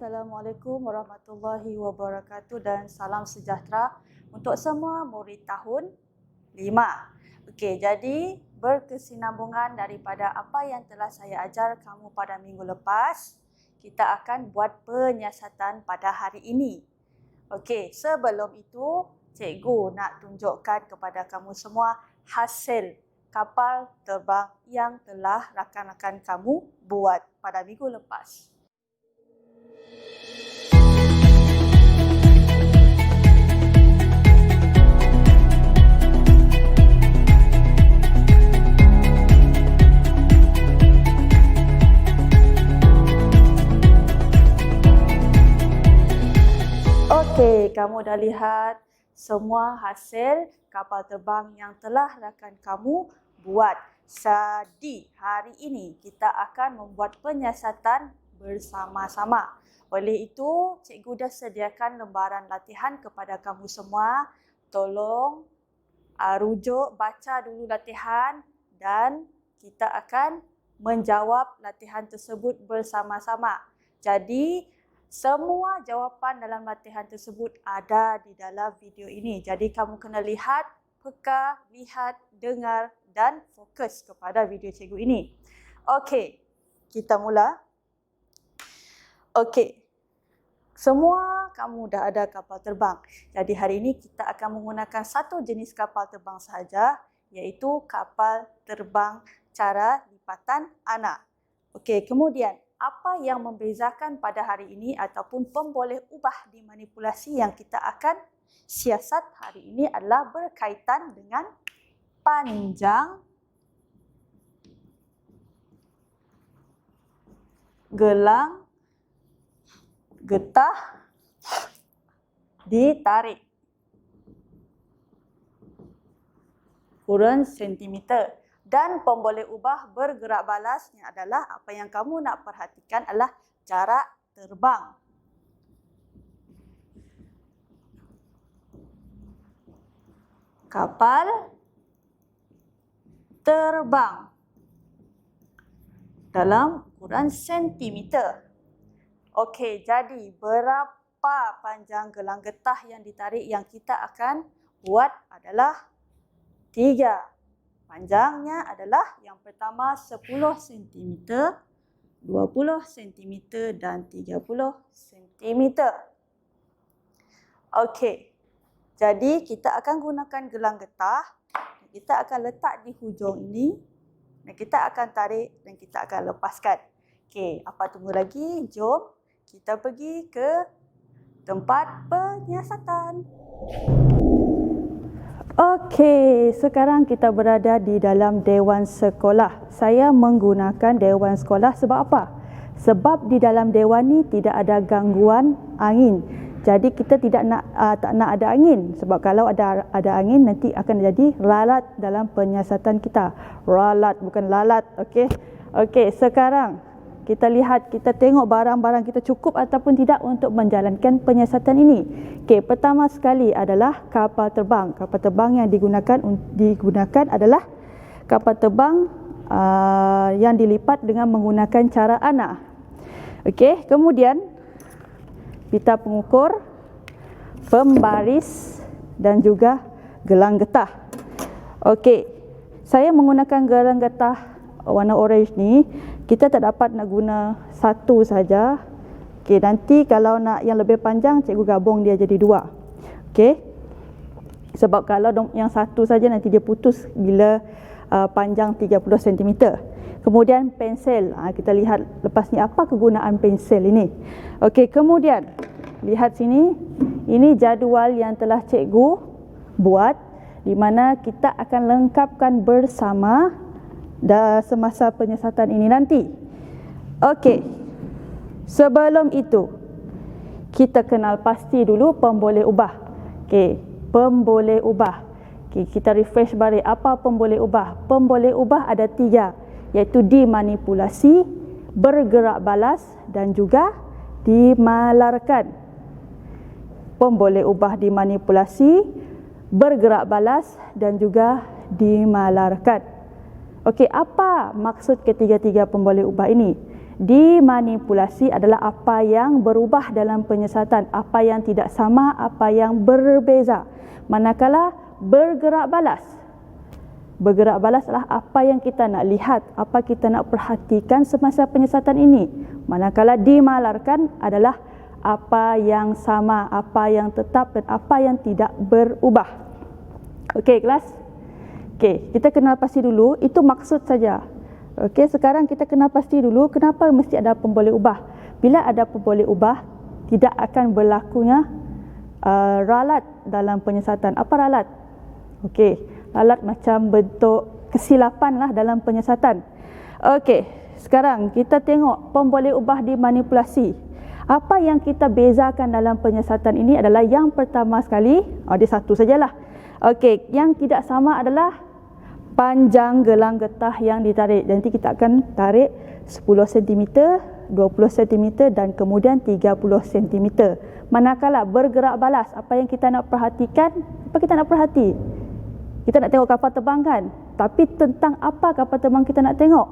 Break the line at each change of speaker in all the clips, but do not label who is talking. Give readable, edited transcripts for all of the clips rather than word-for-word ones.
Assalamualaikum warahmatullahi wabarakatuh dan salam sejahtera untuk semua murid tahun 5. Okey, jadi berkesinambungan daripada apa yang telah saya ajar kamu pada minggu lepas, kita akan buat penyiasatan pada hari ini. Okey, sebelum itu cikgu nak tunjukkan kepada kamu semua hasil kapal terbang yang telah rakan-rakan kamu buat pada minggu lepas. Okey, kamu dah lihat semua hasil kapal terbang yang telah rakan kamu buat. Jadi, hari ini kita akan membuat penyiasatan bersama-sama. Oleh itu, cikgu dah sediakan lembaran latihan kepada kamu semua. Tolong rujuk, baca dulu latihan dan kita akan menjawab latihan tersebut bersama-sama. Jadi, semua jawapan dalam latihan tersebut ada di dalam video ini. Jadi kamu kena lihat, peka, lihat, dengar dan fokus kepada video cikgu ini. Okey, kita mula. Okey, semua kamu dah ada kapal terbang. Jadi hari ini kita akan menggunakan satu jenis kapal terbang sahaja, iaitu kapal terbang cara lipatan anak. Okey, kemudian apa yang membezakan pada hari ini ataupun pemboleh ubah dimanipulasi yang kita akan siasat hari ini adalah berkaitan dengan panjang, gelang, getah, ditarik, kurun sentimeter. Dan pemboleh ubah bergerak balasnya adalah apa yang kamu nak perhatikan adalah jarak terbang. Kapal terbang dalam ukuran sentimeter. Okey, jadi berapa panjang gelang getah yang ditarik yang kita akan buat adalah 3. Panjangnya adalah yang pertama 10 cm, 20 cm dan 30 cm. Okey, jadi kita akan gunakan gelang getah. Kita akan letak di hujung ini dan kita akan tarik dan kita akan lepaskan. Okey, apa tunggu lagi? Jom kita pergi ke tempat penyiasatan. Okey, sekarang kita berada di dalam dewan sekolah. Saya menggunakan dewan sekolah sebab apa? Sebab di dalam dewan ni tidak ada gangguan angin. Jadi kita tak nak ada angin. Sebab kalau ada angin nanti akan jadi lalat dalam penyiasatan kita. Ralat bukan lalat, okey. Okey, sekarang kita lihat, kita tengok barang-barang kita cukup ataupun tidak untuk menjalankan penyiasatan ini. Okey, pertama sekali adalah kapal terbang. Kapal terbang yang digunakan adalah kapal terbang yang dilipat dengan menggunakan cara anak. Okey, kemudian pita pengukur, pembaris dan juga gelang getah. Okey, saya menggunakan gelang getah warna orange ni. Kita tak dapat nak guna satu saja. Okey, nanti kalau nak yang lebih panjang, cikgu gabung dia jadi 2. Okey. Sebab kalau yang satu saja nanti dia putus bila panjang 30 cm. Kemudian pensel. Kita lihat lepas ni apa kegunaan pensel ini. Okey, kemudian lihat sini. Ini jadual yang telah cikgu buat di mana kita akan lengkapkan bersama semasa penyiasatan ini nanti. Okey, sebelum itu kita kenal pasti dulu pemboleh ubah. Okey, pemboleh ubah. Okey, kita refresh balik apa pemboleh ubah. Pemboleh ubah ada 3, iaitu dimanipulasi, bergerak balas dan juga dimalarkan. Pemboleh ubah dimanipulasi, bergerak balas dan juga dimalarkan. Okey, apa maksud ketiga-tiga pemboleh ubah ini? Dimanipulasi adalah apa yang berubah dalam penyiasatan, apa yang tidak sama, apa yang berbeza. Manakala bergerak balas adalah apa yang kita nak lihat, apa kita nak perhatikan semasa penyiasatan ini. Manakala dimalarkan adalah apa yang sama, apa yang tetap dan apa yang tidak berubah. Okey kelas? Okey, kita kenal pasti dulu, itu maksud saja. Okey, sekarang kita kenal pasti dulu kenapa mesti ada pemboleh ubah. Bila ada pemboleh ubah, tidak akan berlakunya ralat dalam penyiasatan. Apa ralat? Okey, ralat macam bentuk kesilapan lah dalam penyiasatan. Okey, sekarang kita tengok pemboleh ubah dimanipulasi. Apa yang kita bezakan dalam penyiasatan ini adalah yang pertama sekali, dia satu sajalah. Okey, yang tidak sama adalah panjang gelang getah yang ditarik. Nanti kita akan tarik 10 cm, 20 cm dan kemudian 30 cm. Manakala bergerak balas, apa yang kita nak perhatikan? Apa kita nak perhati? Kita nak tengok kapal terbang kan? Tapi tentang apa kapal terbang kita nak tengok?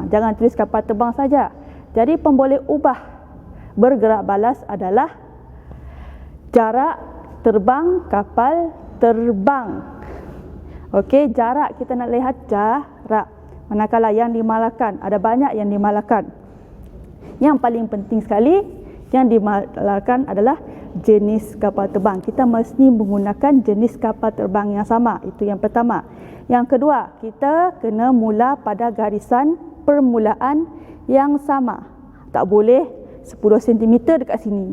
Jangan tulis kapal terbang saja. Jadi pemboleh ubah bergerak balas adalah jarak terbang kapal terbang. Okey, jarak kita nak lihat jarak. Manakala yang dimalarkan, ada banyak yang dimalarkan. Yang paling penting sekali yang dimalarkan adalah jenis kapal terbang. Kita mesti menggunakan jenis kapal terbang yang sama. Itu yang pertama. Yang kedua, kita kena mula pada garisan permulaan yang sama. Tak boleh 10 cm dekat sini,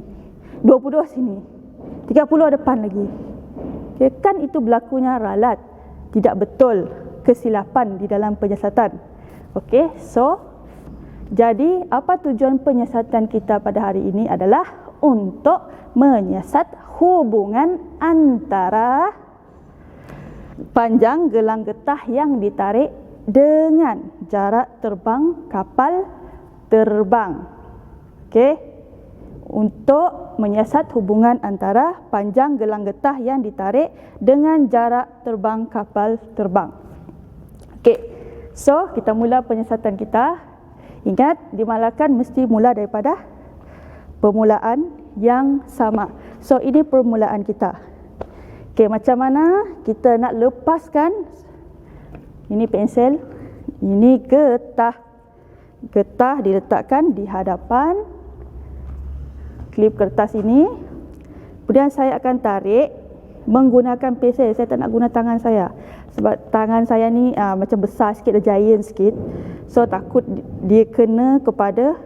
20 sini, 30 depan lagi. Okay, kan itu berlakunya ralat. Tidak betul, kesilapan di dalam penyiasatan. Okey, so jadi apa tujuan penyiasatan kita pada hari ini adalah untuk menyiasat hubungan antara panjang gelang getah yang ditarik dengan jarak terbang kapal terbang. Okey, untuk menyiasat hubungan antara panjang gelang getah yang ditarik dengan jarak terbang kapal terbang. Okey, so kita mula penyiasatan kita. Ingat, dimalarkan mesti mula daripada permulaan yang sama. So ini permulaan kita. Okey, macam mana kita nak lepaskan? Ini pensel, ini getah. Getah diletakkan di hadapan klip kertas ini. Kemudian saya akan tarik menggunakan pensel. Saya tak nak guna tangan saya sebab tangan saya ni macam besar sikit, giant sikit. So takut dia kena kepada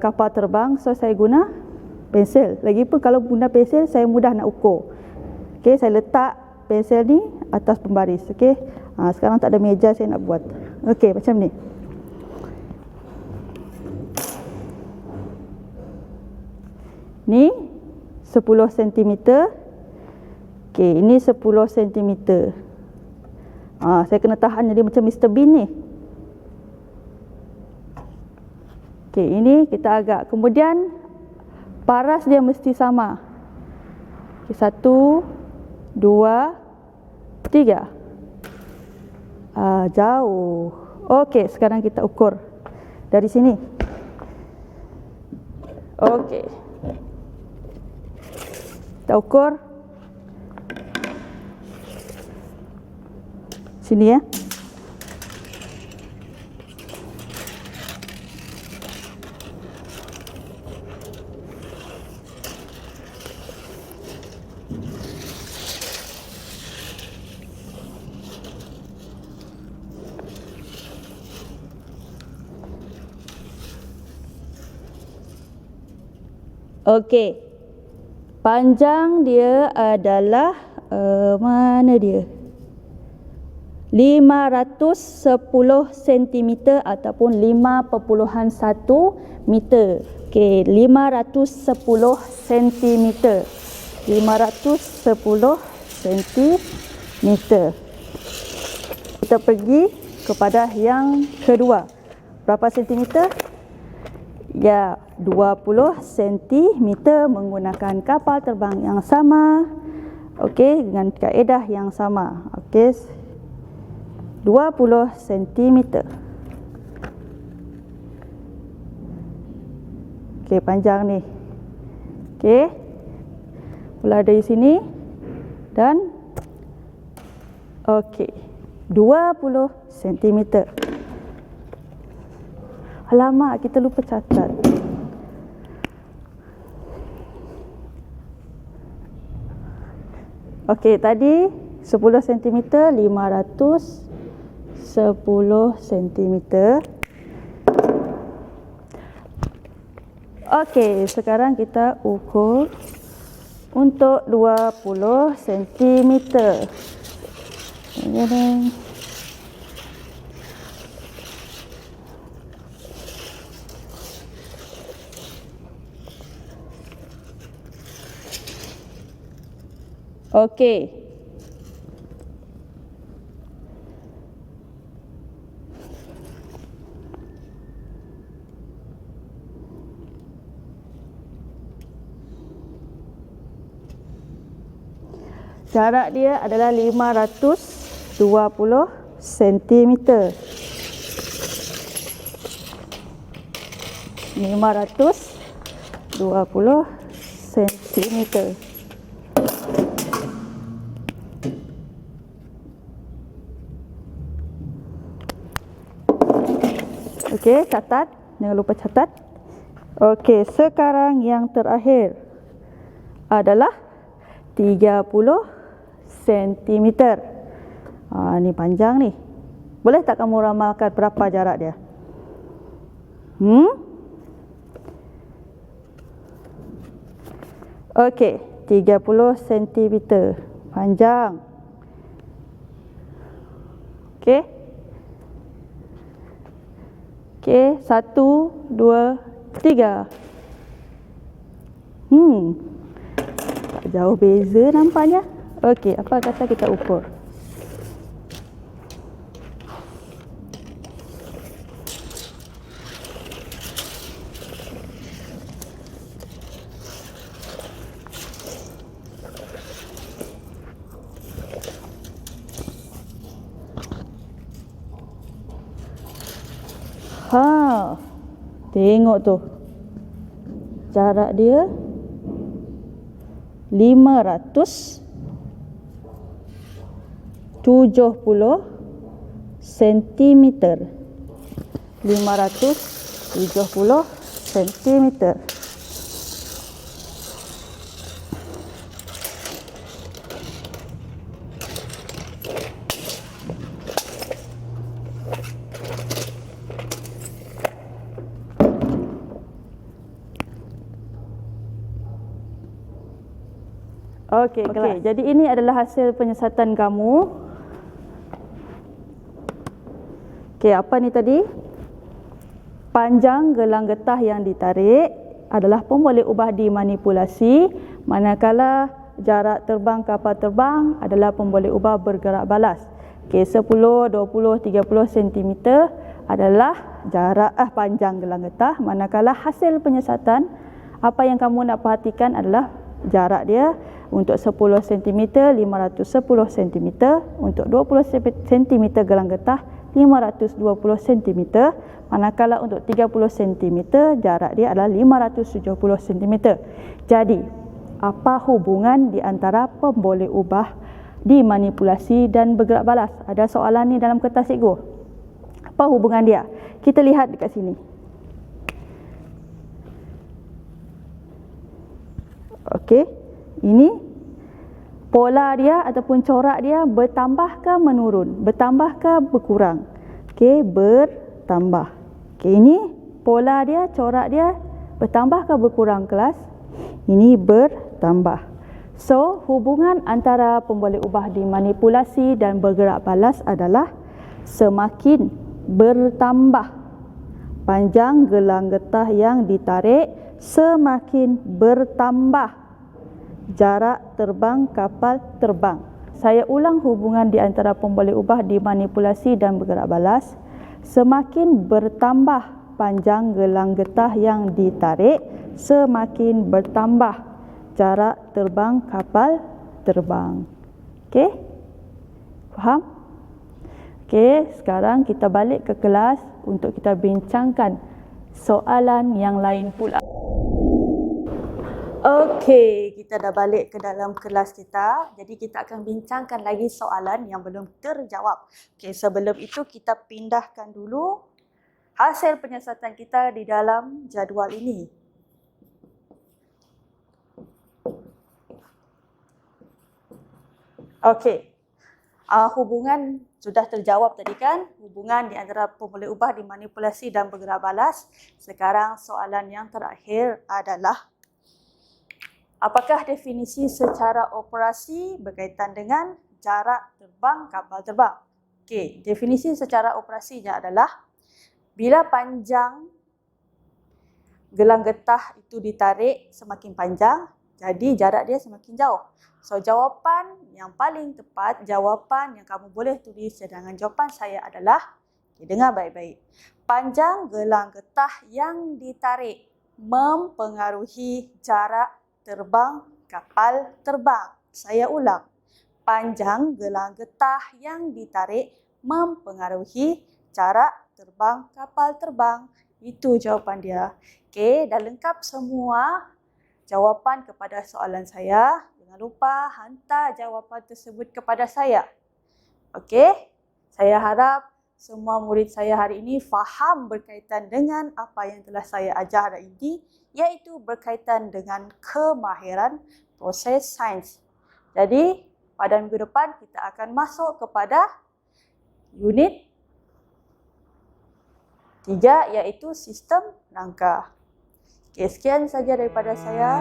kapal terbang. So saya guna pensel. Lagipun kalau guna pensel saya mudah nak ukur. Okey, saya letak pensel ni atas pembaris. Okey, sekarang tak ada meja saya nak buat. Okey, macam ni. Ni 10 cm. Okey, ini 10 cm. Saya kena tahan jadi macam Mr. Bean ni. Okey, ini kita agak. Kemudian paras dia mesti sama. Okey, 1, 2, 3. Jauh. Okey, sekarang kita ukur dari sini. Okey, kita ukur sini ya. Okey, panjang dia adalah mana dia? 510 cm ataupun 5.1 meter. Okey, 510 cm. 510 cm. Kita pergi kepada yang kedua. Berapa sentimeter? Ya, 20 cm menggunakan kapal terbang yang sama. Okey, dengan kaedah yang sama. Okey, 20 cm. Okey, panjang ni. Okey. Mula dari sini dan okey, 20 cm. Alamak, kita lupa catat. Okey, tadi 10 cm, 510 cm. Okey, sekarang kita ukur untuk 20 cm. Okey. Jarak dia adalah 520 cm. 520 cm. Okey, catat. Jangan lupa catat. Okey, sekarang yang terakhir adalah 30 cm. Ni panjang ni. Boleh tak kamu ramalkan berapa jarak dia? Okey, 30 cm panjang. Okey. Okey, 1, 2, 3. Tak jauh beza nampaknya. Okey, apa kata kita ukur? Tengok tu. Jarak dia 570 cm. 570 cm. Okey, jadi ini adalah hasil penyiasatan kamu. Okey, apa ni tadi? Panjang gelang getah yang ditarik adalah pun boleh ubah dimanipulasi, manakala jarak terbang kapal terbang adalah pun boleh ubah bergerak balas. Okey, 10, 20, 30 cm adalah jarak panjang gelang getah, manakala hasil penyiasatan apa yang kamu nak perhatikan adalah jarak dia. Untuk 10 cm 510 cm, untuk 20 cm gelang getah 520 cm, manakala untuk 30 cm jarak dia adalah 570 cm. Jadi, apa hubungan di antara pemboleh ubah, dimanipulasi dan bergerak balas? Ada soalan ni dalam kertas cikgu. Apa hubungan dia? Kita lihat dekat sini. Okey. Ini pola dia ataupun corak dia bertambah ke menurun, bertambah ke berkurang? Okey, bertambah. Okey, ini pola dia, corak dia bertambah ke berkurang kelas? Ini bertambah. So, hubungan antara pemboleh ubah dimanipulasi dan bergerak balas adalah semakin bertambah panjang gelang getah yang ditarik, semakin bertambah jarak terbang kapal terbang. Saya ulang hubungan di antara pemboleh ubah dimanipulasi dan bergerak balas. Semakin bertambah panjang gelang getah yang ditarik, semakin bertambah jarak terbang kapal terbang. Okey? Faham? Okey, sekarang kita balik ke kelas untuk kita bincangkan soalan yang lain pula. Okey, kita dah balik ke dalam kelas kita. Jadi kita akan bincangkan lagi soalan yang belum terjawab. Okey, sebelum itu kita pindahkan dulu hasil penyiasatan kita di dalam jadual ini. Okey. Hubungan sudah terjawab tadi kan? Hubungan di antara formula ubah, dimanipulasi dan bergerak balas. Sekarang soalan yang terakhir adalah apakah definisi secara operasi berkaitan dengan jarak terbang kapal terbang? Okey, definisi secara operasinya adalah bila panjang gelang getah itu ditarik semakin panjang, jadi jarak dia semakin jauh. So, jawapan yang paling tepat, jawapan yang kamu boleh tulis cadangan jawapan saya adalah, dengar baik-baik, panjang gelang getah yang ditarik mempengaruhi jarak terbang kapal terbang. Saya ulang, panjang gelang getah yang ditarik mempengaruhi jarak terbang kapal terbang. Itu jawapan dia. Okey, dah lengkap semua jawapan kepada soalan saya. Jangan lupa hantar jawapan tersebut kepada saya. Okey, saya harap semua murid saya hari ini faham berkaitan dengan apa yang telah saya ajar hari ini, iaitu berkaitan dengan kemahiran proses sains. Jadi, pada minggu depan kita akan masuk kepada unit 3 iaitu sistem rangka. Okey, sekian saja daripada saya.